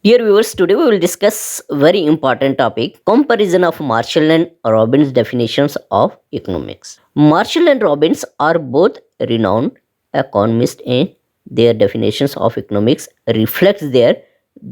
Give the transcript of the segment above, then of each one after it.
Dear viewers, today we will discuss very important topic comparison of Marshall and Robbins definitions of economics. Marshall and Robbins are both renowned economists and their definitions of economics reflects their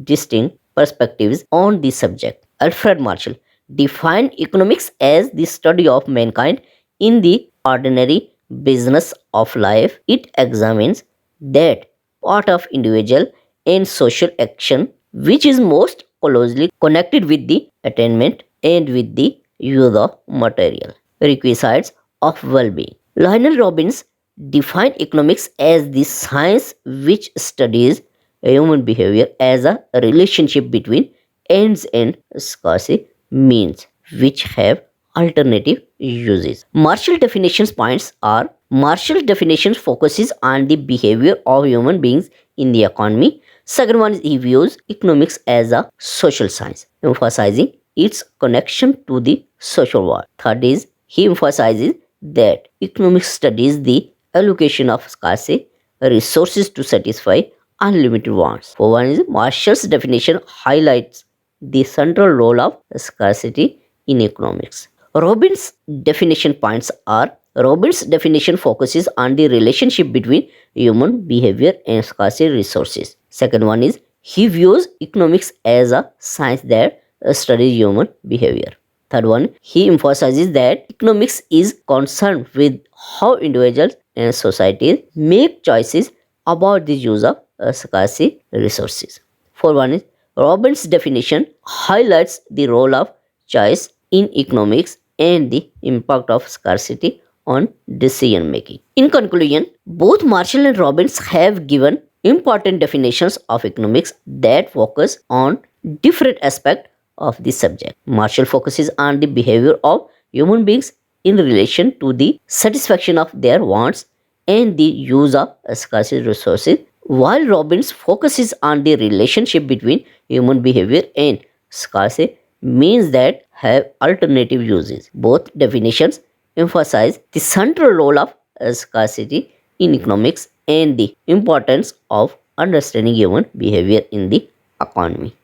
distinct perspectives on the subject. Alfred Marshall defined economics as the study of mankind in the ordinary business of life. It examines that part of individual and social action which is most closely connected with the attainment and with the use of material requisites of well-being. Lionel Robbins defined economics as the science which studies human behavior as a relationship between ends and scarce means which have alternative uses. Marshall definitions points are Marshall definitions focuses on the behavior of human beings in the economy. Second one is he views economics as a social science, emphasizing its connection to the social world. Third is he emphasizes that economics studies the allocation of scarce resources to satisfy unlimited wants. For one is Marshall's definition highlights the central role of scarcity in economics. Robbins' definition points are Robbins' definition focuses on the relationship between human behavior and scarce resources. Second one is he views economics as a science that studies human behavior. Third one, he emphasizes that economics is concerned with how individuals and societies make choices about the use of scarce resources. Fourth one is Robbins' definition highlights the role of choice in economics and the impact of scarcity on decision making. In conclusion, both Marshall and Robbins have given important definitions of economics that focus on different aspects of the subject. Marshall focuses on the behavior of human beings in relation to the satisfaction of their wants and the use of scarce resources, while Robbins focuses on the relationship between human behavior and scarce means that have alternative uses. Both definitions emphasize the central role of scarcity in economics and the importance of understanding human behavior in the economy.